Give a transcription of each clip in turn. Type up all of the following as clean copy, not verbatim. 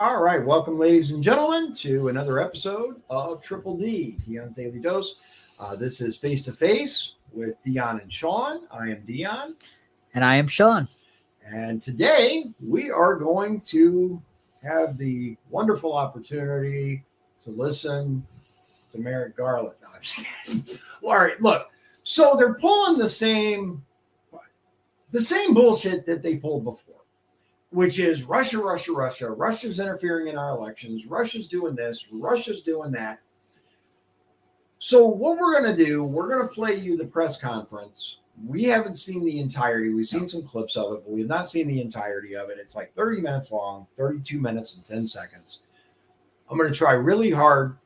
All right, welcome, ladies and gentlemen, to another episode of Triple D, Dion's Daily Dose. This is Face to Face with Dion and Shawn. I am Dion. And I am Shawn. And today we are going to have the wonderful opportunity to listen to Merrick Garland. No, I'm just kidding. Well, all right, look. So they're pulling the same bullshit that they pulled before, which is Russia. Russia's interfering in our elections. Russia's doing this. Russia's doing that. So what we're going to do, we're going to play you the press conference. We haven't seen the entirety. We've seen some clips of it, but we've not seen the entirety of it. It's like 30 minutes long, 32 minutes and 10 seconds. I'm going to try really hard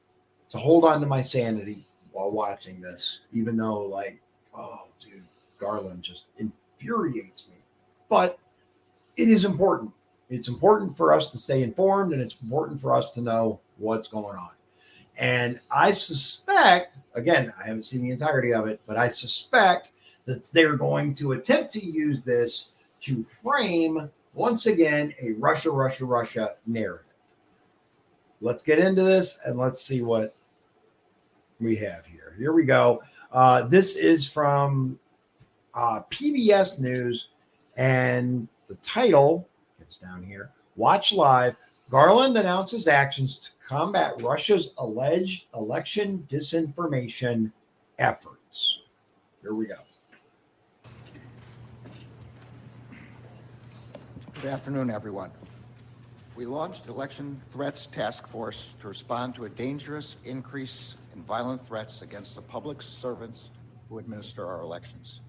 to hold on to my sanity while watching this, even though, like, oh, dude, Garland just infuriates me. But it is important. It's important for us to stay informed, and it's important for us to know what's going on. And I suspect, again, I haven't seen the entirety of it, but I suspect that they're going to attempt to use this to frame, once again, a Russia narrative. Let's get into this, and let's see what we have here. Here we go. This is from PBS News, and the title, it's down here, Watch Live, Garland announces actions to combat Russia's alleged election disinformation efforts. Here we go. Good afternoon, everyone. We launched Election Threats Task Force to respond to a dangerous increase in violent threats against the public servants who administer our elections.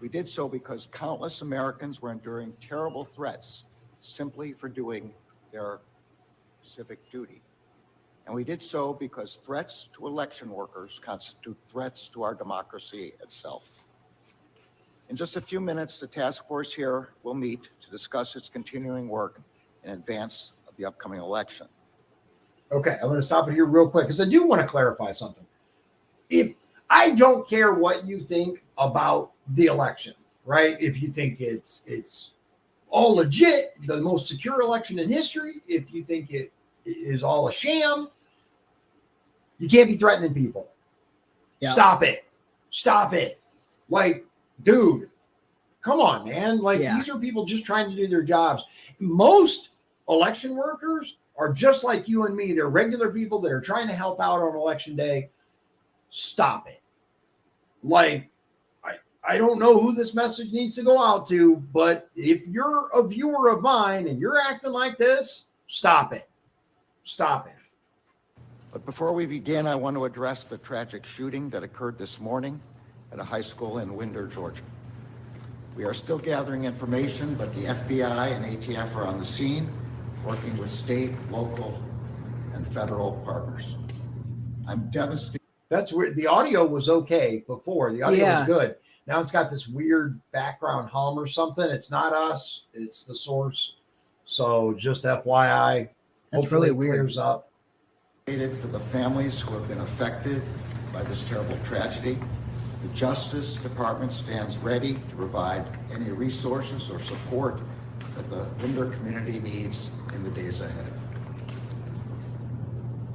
We did so because countless Americans were enduring terrible threats simply for doing their civic duty. And we did so because threats to election workers constitute threats to our democracy itself. In just a few minutes, the task force here will meet to discuss its continuing work in advance of the upcoming election. Okay, I'm going to stop it here real quick because I do want to clarify something. If I don't care what you think about the election, right? If you think it's all legit, the most secure election in history, if you think it is all a sham, you can't be threatening people. Yeah. Stop it. Like, dude, come on, man. Like, These are people just trying to do their jobs. Most election workers are just like you and me. They're regular people that are trying to help out on election day. Stop it. Like, I don't know who this message needs to go out to, but if you're a viewer of mine and you're acting like this, stop it. But before we begin, I want to address the tragic shooting that occurred this morning at a high school in Winder, Georgia. We are still gathering information, but the FBI and ATF are on the scene, working with state, local, and federal partners. I'm devastated. That's where the audio was okay before. The audio was good. Now it's got this weird background hum or something. It's not us. It's the source. So just FYI, hopefully it clears up. For the families who have been affected by this terrible tragedy, the Justice Department stands ready to provide any resources or support that the Winder community needs in the days ahead.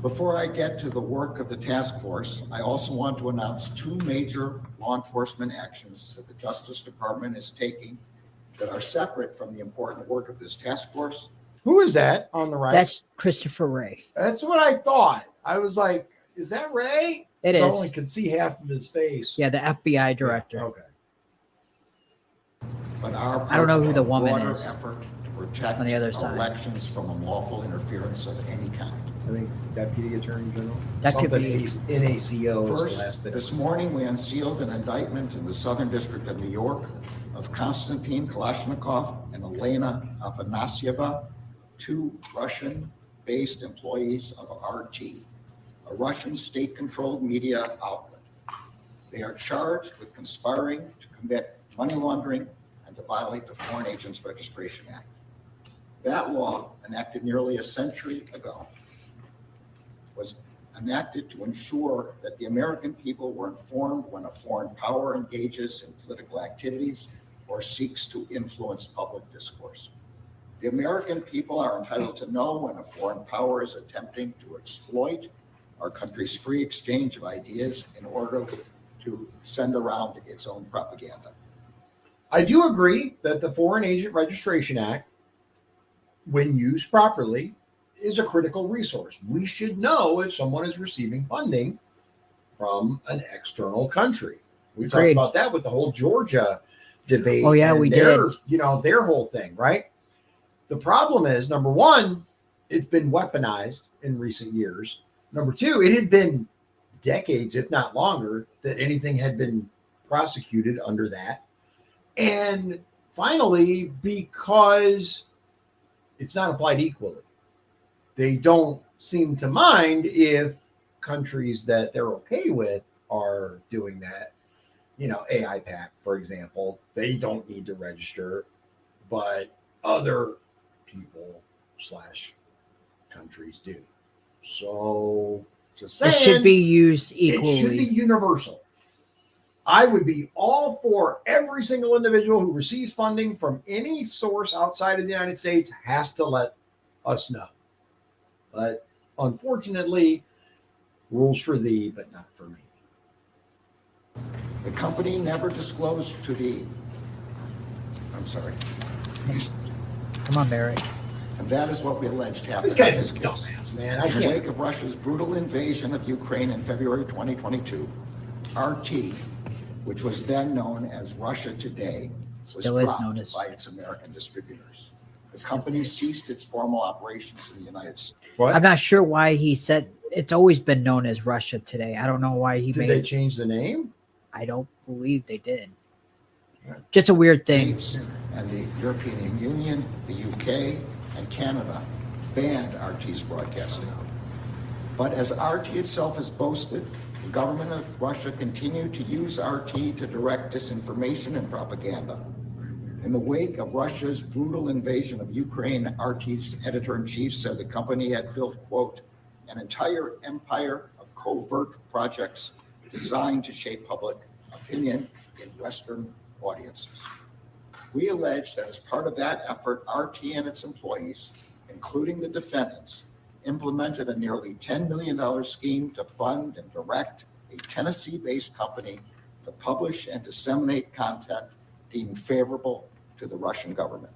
Before I get to the work of the task force, I also want to announce two major law enforcement actions that the Justice Department is taking that are separate from the important work of this task force. Who is that on the right? That's Christopher Wray. That's what I thought. I was like, is that Ray? It is. I only could see half of his face. Yeah, the FBI director. Yeah, okay. But our I don't know who the woman is effort to protect on the other side. Elections from unlawful interference of any kind. I think Deputy Attorney General. That could something be NACO. First, this morning we unsealed an indictment in the Southern District of New York of Konstantin Kalashnikov and Elena Afanasieva, two Russian-based employees of RT, a Russian state-controlled media outlet. They are charged with conspiring to commit money laundering and to violate the Foreign Agents Registration Act. That law, enacted nearly a century ago, was enacted to ensure that the American people were informed when a foreign power engages in political activities or seeks to influence public discourse. The American people are entitled to know when a foreign power is attempting to exploit our country's free exchange of ideas in order to send around its own propaganda. I do agree that the Foreign Agent Registration Act, when used properly, is a critical resource. We should know if someone is receiving funding from an external country. We talked Agreed. about that with the whole Georgia debate. Oh, yeah, and we their, did. Their whole thing, right? The problem is, number one, it's been weaponized in recent years. Number two, it had been decades, if not longer, that anything had been prosecuted under that. And finally, because it's not applied equally, they don't seem to mind if countries that they're okay with are doing that. AIPAC, for example, they don't need to register, but other people / countries do. So just saying, It should be used equally. it should be universal. I would be all for every single individual who receives funding from any source outside of the United States has to let us know. But unfortunately, rules for thee, but not for me. The company never disclosed to the, Come on, Merrick. and that is what we alleged happened. This guy's in a case. dumbass, man. I In the can't. wake of Russia's brutal invasion of Ukraine in February 2022, RT, which was then known as Russia Today, was Still is dropped known as. by its American distributors. The company ceased its formal operations in the United States. What? I'm not sure why he said it's always been known as Russia Today. I don't know why he Did made they it. change the name? I don't believe they did. Right. Just a weird thing. And the European Union, the UK, and Canada banned RT's broadcasting. But as RT itself has boasted, the government of Russia continued to use RT to direct disinformation and propaganda. In the wake of Russia's brutal invasion of Ukraine, RT's editor-in-chief said the company had built, quote, an entire empire of covert projects designed to shape public opinion in Western audiences. We allege that as part of that effort, RT and its employees, including the defendants, implemented a nearly $10 million scheme to fund and direct a Tennessee-based company to publish and disseminate content deemed favorable to the Russian government.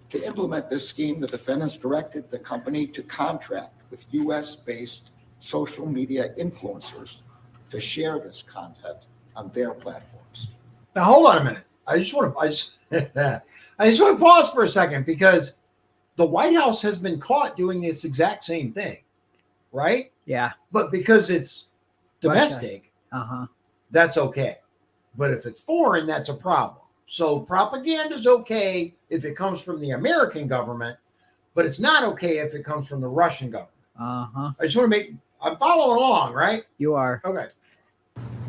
To implement this scheme, the defendants directed the company to contract with US-based social media influencers to share this content on their platforms. Now hold on a minute. I just want to pause for a second because the White House has been caught doing this exact same thing, right? Yeah. But because it's domestic, Uh-huh. that's okay. But if it's foreign, that's a problem. So propaganda is okay if it comes from the American government, but it's not okay if it comes from the Russian government. Uh-huh. I just want to I'm following along, right? You are. Okay.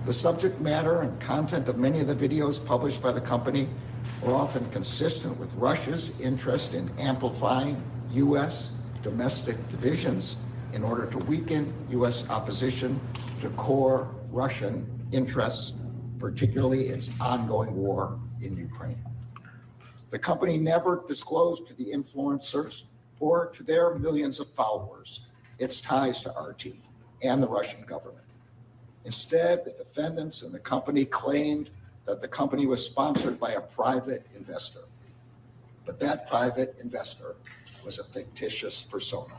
The subject matter and content of many of the videos published by the company were often consistent with Russia's interest in amplifying U.S. domestic divisions in order to weaken U.S. opposition to core Russian interests, particularly its ongoing war in Ukraine. The company never disclosed to the influencers or to their millions of followers its ties to RT and the Russian government. Instead, the defendants and the company claimed that the company was sponsored by a private investor. But that private investor was a fictitious persona.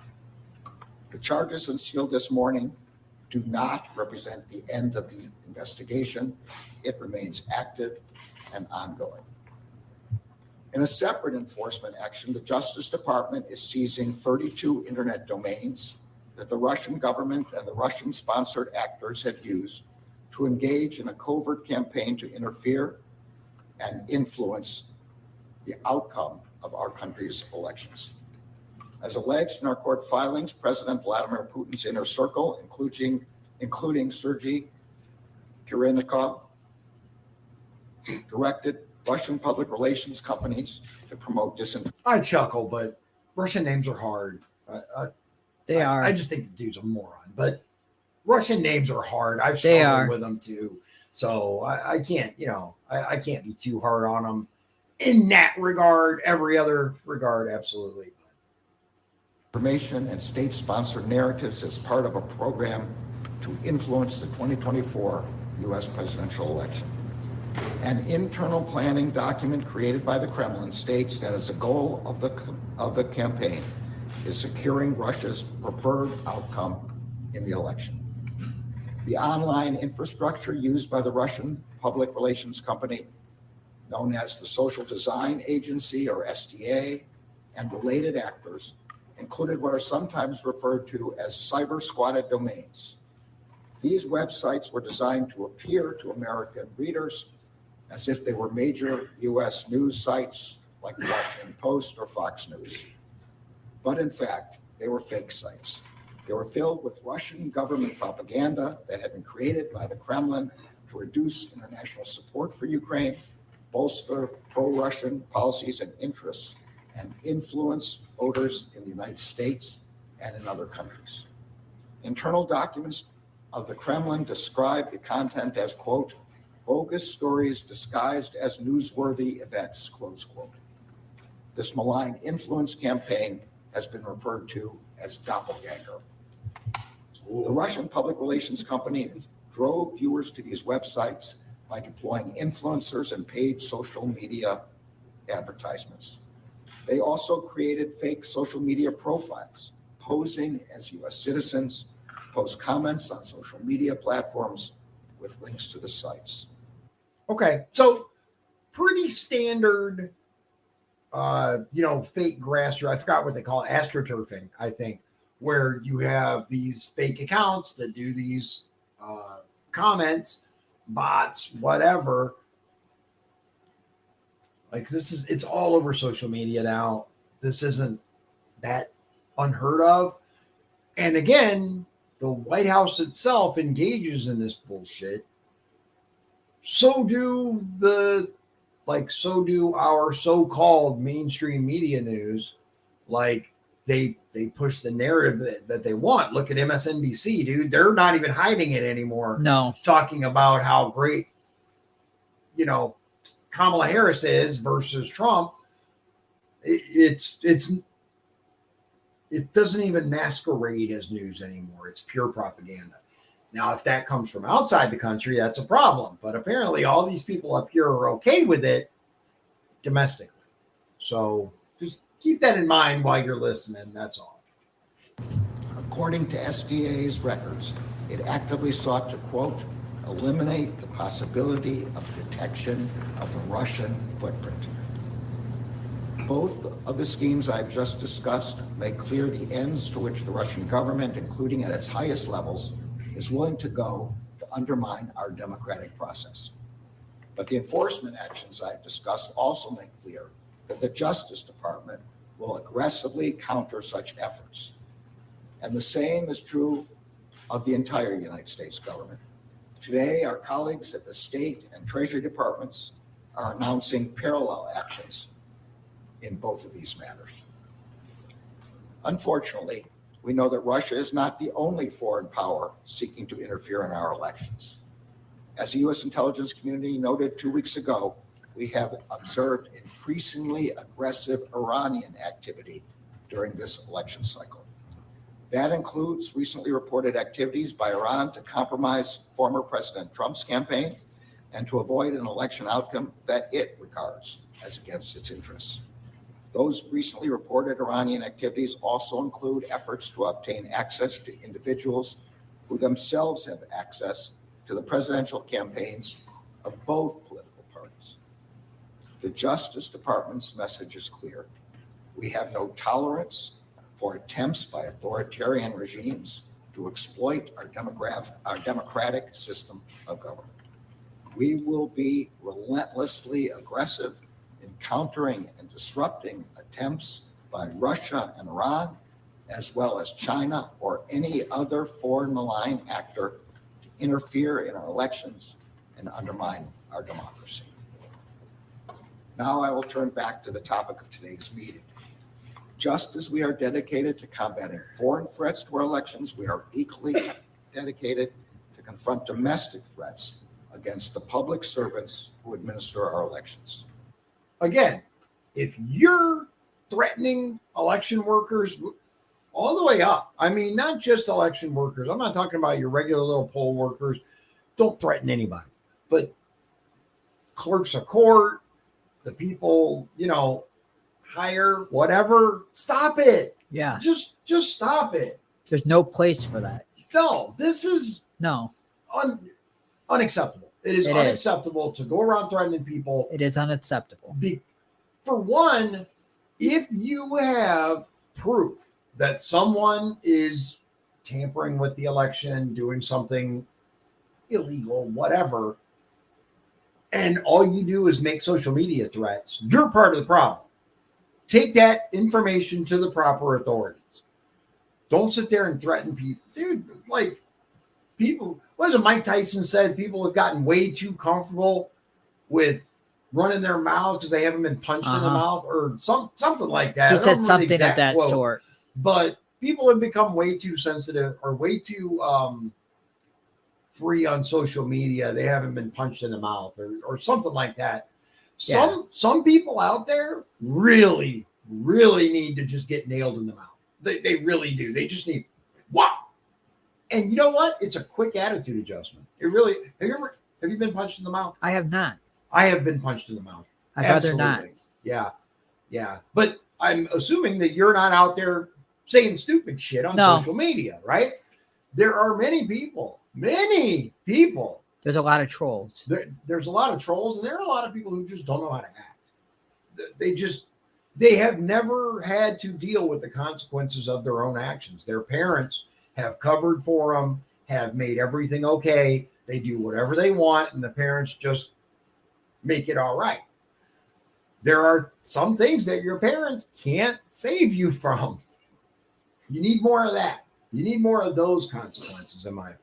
The charges unsealed this morning do not represent the end of the investigation. It remains active and ongoing. In a separate enforcement action, the Justice Department is seizing 32 internet domains that the Russian government and the Russian-sponsored actors have used to engage in a covert campaign to interfere and influence the outcome of our country's elections. As alleged in our court filings, President Vladimir Putin's inner circle, including Sergei Kirennikov, directed Russian public relations companies to promote disinformation. I chuckle, but Russian names are hard. They are. I just think the dude's a moron, but Russian names are hard. I've They struggled are. with them too. So I can't, I can't be too hard on them. in that regard, every other regard, absolutely. Information and state-sponsored narratives as part of a program to influence the 2024 U.S. presidential election. An internal planning document created by the Kremlin states that as a goal of the campaign is securing Russia's preferred outcome in the election. The online infrastructure used by the Russian public relations company, known as the Social Design Agency, or SDA, and related actors included what are sometimes referred to as cyber-squatted domains. These websites were designed to appear to American readers as if they were major U.S. news sites like the Washington Post or Fox News. But in fact, they were fake sites. They were filled with Russian government propaganda that had been created by the Kremlin to reduce international support for Ukraine, bolster pro-Russian policies and interests, and influence voters in the United States and in other countries. Internal documents of the Kremlin describe the content as, quote, bogus stories disguised as newsworthy events, close quote. This malign influence campaign has been referred to as doppelganger. The Russian public relations company drove viewers to these websites by deploying influencers and paid social media advertisements. They also created fake social media profiles, posing as U.S. citizens, post comments on social media platforms with links to the sites. Okay, so pretty standard, fake grassroots. I forgot what they call it, astroturfing, I think, where you have these fake accounts that do these comments, bots, whatever. Like it's all over social media now. This isn't that unheard of. And again, the White House itself engages in this bullshit. So do our so-called mainstream media news. Like they push the narrative that they want. Look at MSNBC, dude. They're not even hiding it anymore. No. Talking about how great, Kamala Harris is versus Trump. It doesn't even masquerade as news anymore. It's pure propaganda. Now, if that comes from outside the country, that's a problem. But apparently all these people up here are okay with it domestically. So just keep that in mind while you're listening. That's all. According to SDA's records, it actively sought to, quote, eliminate the possibility of detection of the Russian footprint. Both of the schemes I've just discussed make clear the ends to which the Russian government, including at its highest levels, is willing to go to undermine our democratic process. But the enforcement actions I've discussed also make clear that the Justice Department will aggressively counter such efforts. And the same is true of the entire United States government. Today, our colleagues at the State and Treasury Departments are announcing parallel actions in both of these matters. Unfortunately, we know that Russia is not the only foreign power seeking to interfere in our elections. As the U.S. intelligence community noted 2 weeks ago, we have observed increasingly aggressive Iranian activity during this election cycle. That includes recently reported activities by Iran to compromise former President Trump's campaign and to avoid an election outcome that it regards as against its interests. Those recently reported Iranian activities also include efforts to obtain access to individuals who themselves have access to the presidential campaigns of both political parties. The Justice Department's message is clear. We have no tolerance for attempts by authoritarian regimes to exploit our democratic system of government. We will be relentlessly aggressive in countering and disrupting attempts by Russia and Iran, as well as China or any other foreign malign actor to interfere in our elections and undermine our democracy. Now I will turn back to the topic of today's meeting. Just as we are dedicated to combating foreign threats to our elections, we are equally dedicated to confront domestic threats against the public servants who administer our elections. again, if you're threatening election workers all the way up, I mean, not just election workers. I'm not talking about your regular little poll workers. Don't threaten anybody, but clerks of court, the people, hire, whatever, stop it. Yeah. Just stop it. There's no place for that. No, this is unacceptable. It is unacceptable to go around threatening people. It is unacceptable. For one, if you have proof that someone is tampering with the election, doing something illegal, whatever, and all you do is make social media threats, you're part of the problem. Take that information to the proper authorities. Don't sit there and threaten people. Dude, like, people, what is it Mike Tyson said? People have gotten way too comfortable with running their mouths because they haven't been punched in the mouth or something like that. He said something of that sort. But people have become way too sensitive or way too free on social media. They haven't been punched in the mouth or something like that. Some people out there really, really need to just get nailed in the mouth. They really do. They just need what? And you know what? It's a quick attitude adjustment. It really. Have you been punched in the mouth? I have not. I have been punched in the mouth. I'd rather not. Yeah. But I'm assuming that you're not out there saying stupid shit on social media, right? There are many people. There's a lot of trolls. There's a lot of trolls, and there are a lot of people who just don't know how to act. They have never had to deal with the consequences of their own actions. Their parents have covered for them, have made everything okay. They do whatever they want, and the parents just make it all right. There are some things that your parents can't save you from. You need more of that. You need more of those consequences, in my opinion.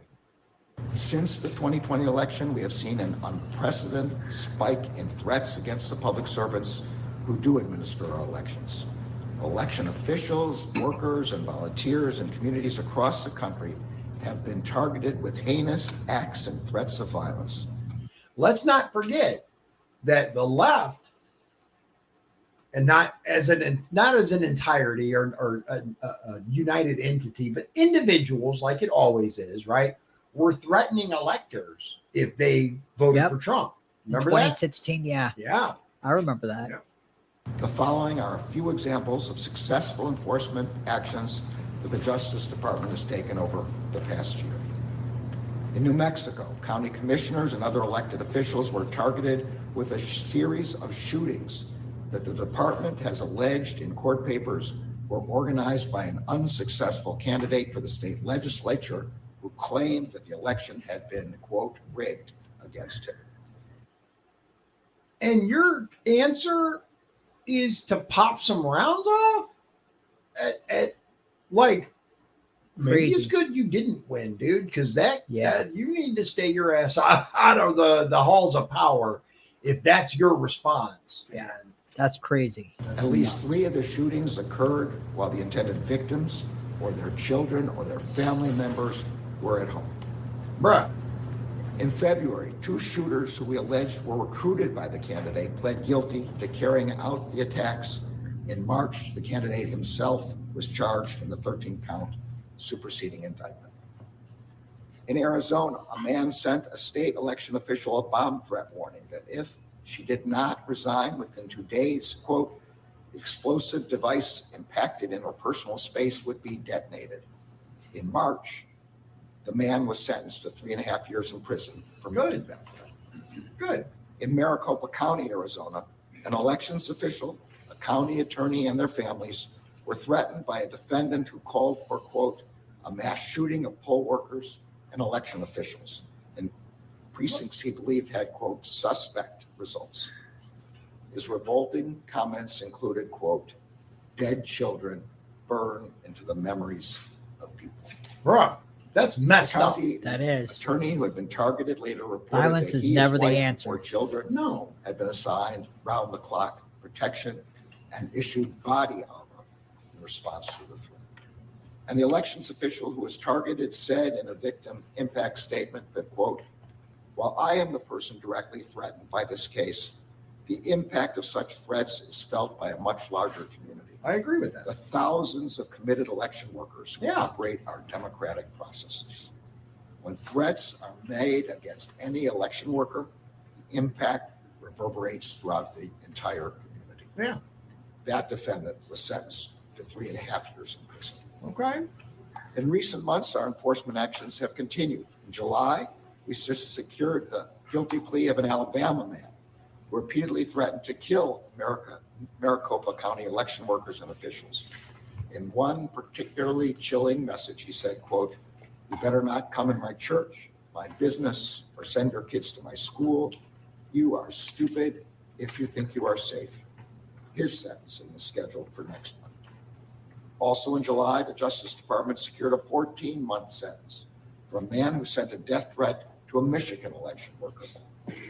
Since the 2020 election, we have seen an unprecedented spike in threats against the public servants who do administer our elections. Election officials, workers, and volunteers in communities across the country have been targeted with heinous acts and threats of violence. Let's not forget that the left, and not as an entirety or a united entity, but individuals, like it always is, right, were threatening electors if they voted for Trump. Remember 2016, that? Yeah. I remember that. Yeah. The following are a few examples of successful enforcement actions that the Justice Department has taken over the past year. In New Mexico, county commissioners and other elected officials were targeted with a series of shootings that the department has alleged in court papers were organized by an unsuccessful candidate for the state legislature who claimed that the election had been, quote, rigged against him. And your answer is to pop some rounds off? Like, maybe it's good you didn't win, dude, because you need to stay your ass out of the halls of power if that's your response. Yeah, that's crazy. At least 3 of the shootings occurred while the intended victims or their children or their family members were at home. Bruh. In February, 2 shooters who we alleged were recruited by the candidate pled guilty to carrying out the attacks. In March, the candidate himself was charged in the 13-count superseding indictment. In Arizona, a man sent a state election official a bomb threat warning that if she did not resign within 2 days, quote, the explosive device impacted in her personal space would be detonated. In March, the man was sentenced to 3.5 years in prison for making that threat. Good. In Maricopa County, Arizona, an elections official, a county attorney, and their families were threatened by a defendant who called for, quote, a mass shooting of poll workers and election officials in precincts he believed had, quote, suspect results. His revolting comments included, quote, dead children burn into the memories of people. Bruh, that's messed up. That is. Attorney who had been targeted later reported violence that is he, never his the wife, answer. Or children had been assigned round-the-clock protection and issued body armor in response to the threat. And the elections official who was targeted said in a victim impact statement that, quote, while I am the person directly threatened by this case, The impact of such threats is felt by a much larger community. I agree with The that. thousands of committed election workers who Yeah. operate our democratic processes. When threats are made against any election worker, the impact reverberates throughout the entire community. Yeah. That defendant was sentenced to 3.5 years in prison. Okay. In recent months, our enforcement actions have continued. In July, we secured the guilty plea of an Alabama man who repeatedly threatened to kill Maricopa County election workers and officials. In one particularly chilling message, he said, quote, "You better not come in my church, my business, or send your kids to my school. You are stupid if you think you are safe." His sentencing is scheduled for next month. Also in July, the Justice Department secured a 14-month sentence for a man who sent a death threat to a Michigan election worker.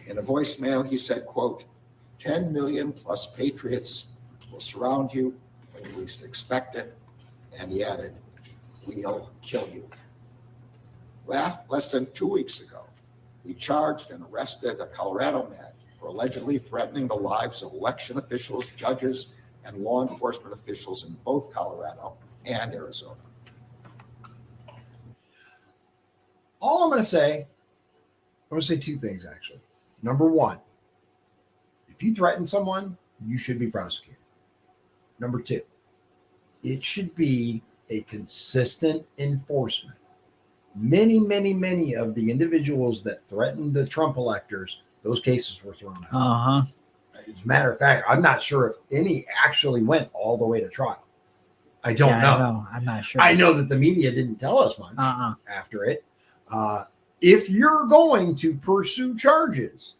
In a voicemail, he said, quote, 10 million plus patriots will surround you when you least expect it. And he added, we'll kill you. Less than 2 weeks ago, we charged and arrested a Colorado man for allegedly threatening the lives of election officials, judges, and law enforcement officials in both Colorado and Arizona. All I'm going to say, two things actually. Number one, if you threaten someone, you should be prosecuted. Number two, it should be a consistent enforcement. Many of the individuals that threatened the Trump electors, those cases were thrown out. As a matter of fact, I'm not sure if any actually went all the way to trial. I don't know. I'm not sure. I know that the media didn't tell us much after it. If you're going to pursue charges,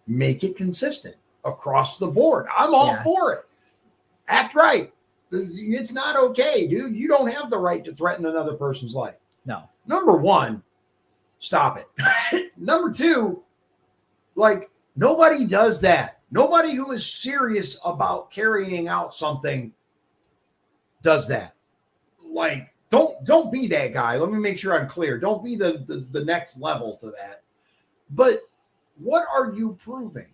make it consistent across the board. I'm all for it. Act right. It's not okay, dude. You don't have the right to threaten another person's life. No. Number one, stop it. Number two, nobody does that. Nobody who is serious about carrying out something does that. Don't be that guy. Let me make sure I'm clear. Don't be the next level to that. But what are you proving?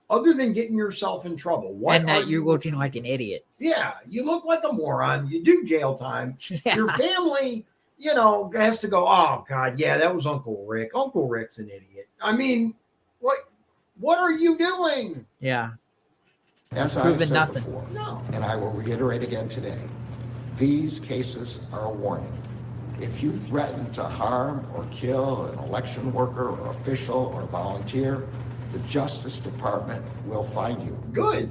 Other than getting yourself in trouble. And that you're looking like an idiot. Yeah, you look like a moron. You do jail time. Yeah. Your family, has to go, oh, God, yeah, that was Uncle Rick. Uncle Rick's an idiot. I mean, what are you doing? Yeah. As I've said nothing. before, No. and I will reiterate again today, these cases are a warning. If you threaten to harm or kill an election worker or official or volunteer, the Justice Department will find you. Good.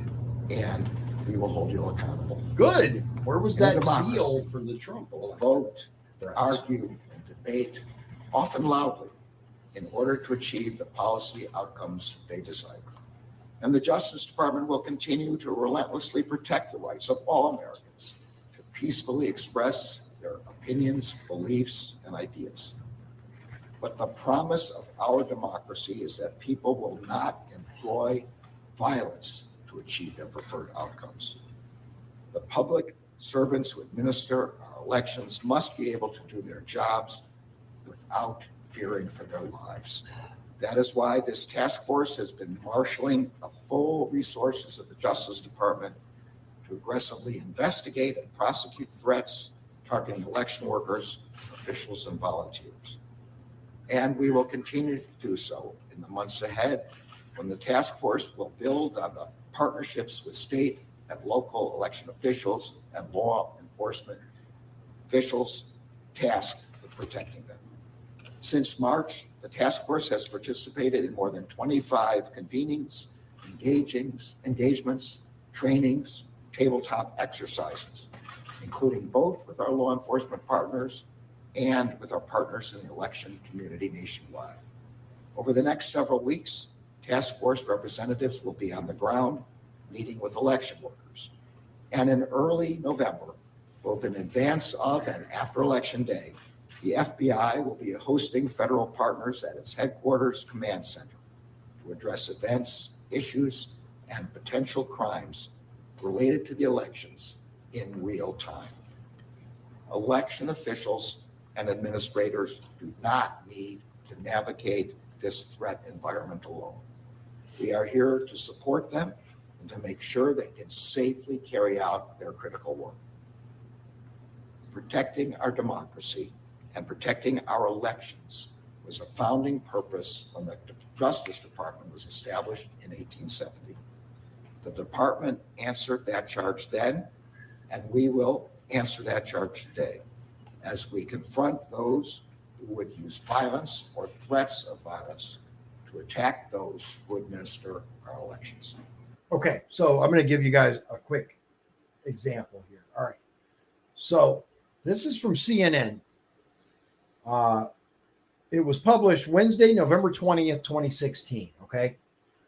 And we will hold you accountable. Good. Where was In that democracy, seal for the Trump election? Vote, Threats. argue, and debate, often loudly, in order to achieve the policy outcomes they desire. And the Justice Department will continue to relentlessly protect the rights of all Americans to peacefully express their opinions, beliefs, and ideas. But the promise of our democracy is that people will not employ violence to achieve their preferred outcomes. The public servants who administer our elections must be able to do their jobs without fearing for their lives. That is why this task force has been marshaling the full resources of the Justice Department to aggressively investigate and prosecute threats targeting election workers, officials, and volunteers. And we will continue to do so in the months ahead when the task force will build on the partnerships with state and local election officials and law enforcement officials tasked with protecting them. Since March, the task force has participated in more than 25 convenings, engagements, trainings, tabletop exercises, including both with our law enforcement partners and with our partners in the election community nationwide. Over the next several weeks, task force representatives will be on the ground meeting with election workers. And in early November, both in advance of and after Election Day, the FBI will be hosting federal partners at its headquarters command center to address events, issues, and potential crimes related to the elections in real time. Election officials and administrators do not need to navigate this threat environment alone. We are here to support them and to make sure they can safely carry out their critical work. Protecting our democracy and protecting our elections was a founding purpose when the Justice Department was established in 1870. The department answered that charge then, and we will answer that charge today as we confront those who would use violence or threats of violence to attack those who administer our elections. Okay, so I'm going to give you guys a quick example here. All right. So this is from CNN. It was published Wednesday, November 20th, 2016. Okay.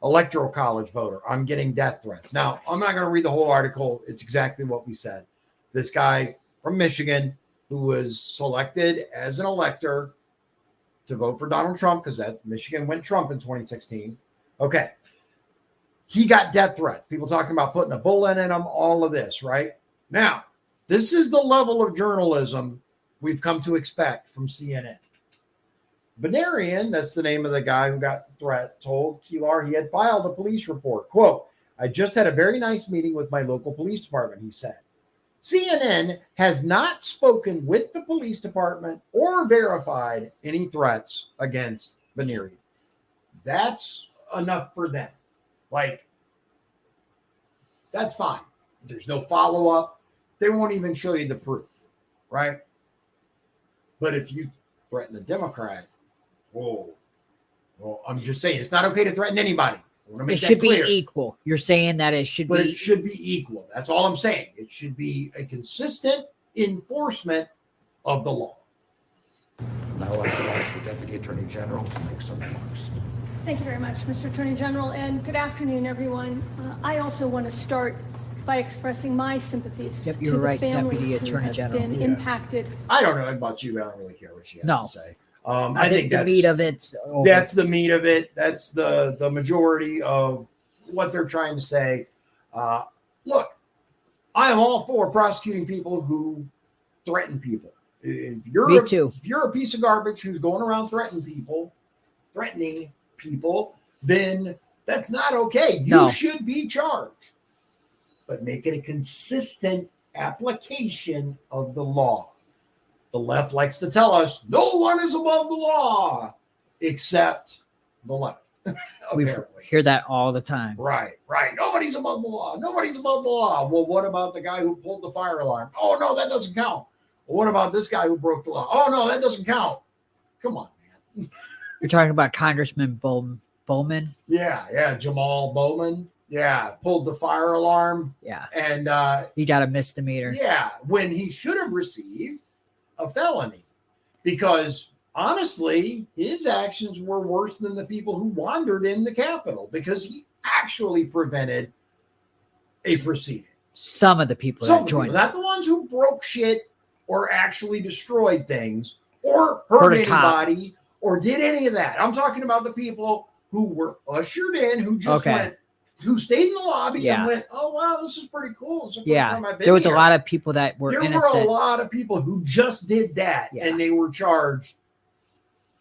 Electoral college voter. I'm getting death threats. Now, I'm not going to read the whole article. It's exactly what we said. This guy from Michigan who was selected as an elector to vote for Donald Trump, because that Michigan went Trump in 2016. Okay. He got death threats. People talking about putting a bullet in him, all of this, right? Now, this is the level of journalism we've come to expect from CNN. Benarian, that's the name of the guy who got the threat, told Kilar he had filed a police report. Quote, "I just had a very nice meeting with my local police department," he said. CNN has not spoken with the police department or verified any threats against Benarian. That's enough for them. Like, that's fine. There's no follow-up. They won't even show you the proof, right? But if you threaten a Democrat, whoa. Well, I'm just saying, it's not okay to threaten anybody. I want to make It that should clear. be equal. You're saying that it should But be. it should be equal. That's all I'm saying. It should be a consistent enforcement of the law. Now I'd like to ask the Deputy Attorney General to make some remarks. Thank you very much, Mr. Attorney General, and good afternoon, everyone. I also want to start by expressing my sympathies Yep, to you're the right, families Deputy who Attorney have General. been Yeah. impacted. I don't know about you, but I don't really care what she has No. to say. I think the that's meat of it's over. that's the meat of it. That's the majority of what they're trying to say. Look, I am all for prosecuting people who threaten people. If you're Me too. If you're a piece of garbage who's going around threatening people, then that's not okay. You No. should be charged, but make it a consistent application of the law. The left likes to tell us no one is above the law except the left. We Apparently. hear that all the time. Right. Nobody's above the law. Nobody's above the law. Well, what about the guy who pulled the fire alarm? Oh, no, that doesn't count. Well, what about this guy who broke the law? Oh, no, that doesn't count. Come on, man. You're talking about Congressman Bowman. Yeah. Jamal Bowman. Yeah. Pulled the fire alarm. Yeah, And he got a misdemeanor. yeah, when he should have received a felony, because honestly, his actions were worse than the people who wandered in the Capitol, because he actually prevented a proceeding. Some of the people Some that people, joined. not the ones who broke shit or actually destroyed things or hurt Hurt a cop. anybody or did any of that. I'm talking about the people who were ushered in, who just Okay. went, who stayed in the lobby Yeah. and went, "Oh wow, this is pretty cool." It's the first Yeah, time I've been there was here." a lot of people that were There innocent. were a lot of people who just did that, Yeah. and they were charged,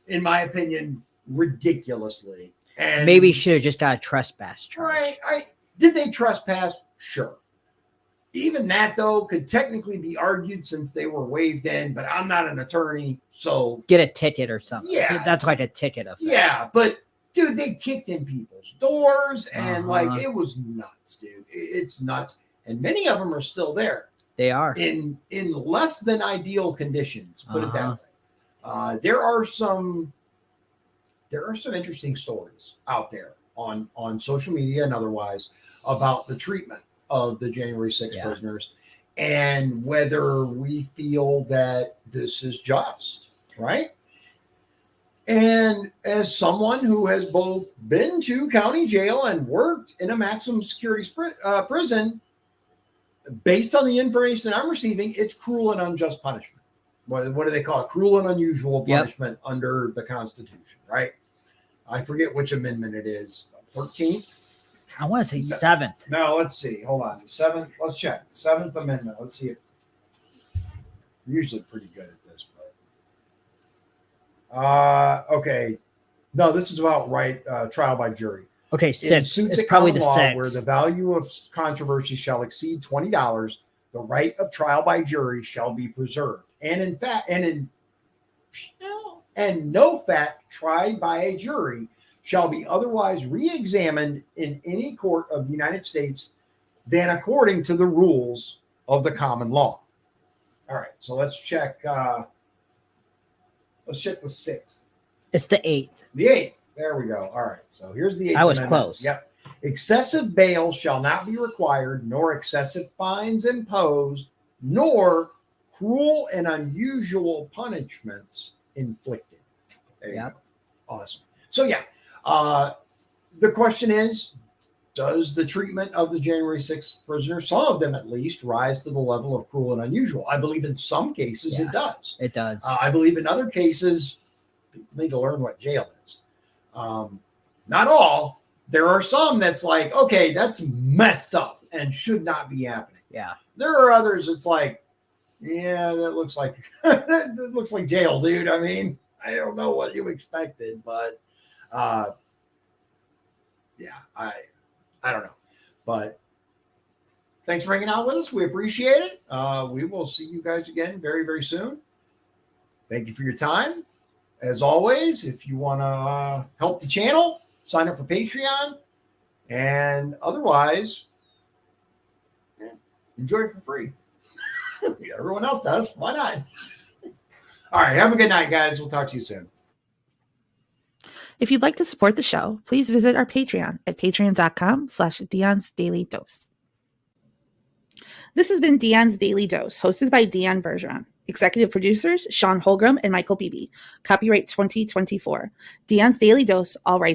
in my opinion, ridiculously. And Maybe should have just got a trespass charge. right, did they trespass? Sure. Even that though could technically be argued since they were waived in, but I'm not an attorney, so Get a ticket or something. Yeah. That's like a ticket offense. yeah. But dude, they kicked in people's doors, and like Uh-huh. it was nuts, dude. It's nuts, and many of them are still there. They are. in less than ideal conditions, put it that Uh-huh. way. There are some interesting stories out there on social media and otherwise about the treatment of the January 6th Yeah. prisoners and whether we feel that this is just, right? And as someone who has both been to county jail and worked in a maximum security prison, based on the information I'm receiving, it's cruel and unjust punishment. What do they call it? Cruel and unusual Yep. punishment under the Constitution, right? I forget which amendment it is. 13th? I want to say 7th. No, let's see. Hold on. The 7th. Let's check. 7th Amendment. Let's see if I'm usually pretty good at this, but okay. No, this is about trial by jury. Okay, In 6. suits It's at probably common the law 6. where the value of controversy shall exceed $20, the right of trial by jury shall be preserved. And no fact tried by a jury shall be otherwise re-examined in any court of the United States than according to the rules of the common law. All right, so let's check the 6th. It's the 8th. The 8th. There we go. All right. So here's the 8th. I was Amendment. close. Yep. Excessive bail shall not be required, nor excessive fines imposed, nor cruel and unusual punishments inflicted. There you Yep. go. Awesome. So yeah, the question is, does the treatment of the January 6th prisoners, some of them at least, rise to the level of cruel and unusual? I believe in some cases it does. It does. I believe in other cases, people need to learn what jail is. Not all. There are some that's like, okay, that's messed up and should not be happening. Yeah. There are others it's like, yeah, that looks like that looks like jail, dude. I mean, I don't know what you expected, but yeah, I don't know. But thanks for hanging out with us. We appreciate it. We will see you guys again very, very soon. Thank you for your time. As always, if you want to help the channel, sign up for Patreon. And otherwise, enjoy it for free. Everyone else does. Why not? All right. Have a good night, guys. We'll talk to you soon. If you'd like to support the show, please visit our Patreon at patreon.com/Dion's Daily Dose. This has been Dion's Daily Dose, hosted by Dion Bergeron. Executive producers, Shawn Holgram and Michael Beebe. Copyright 2024. Dion's Daily Dose, all rights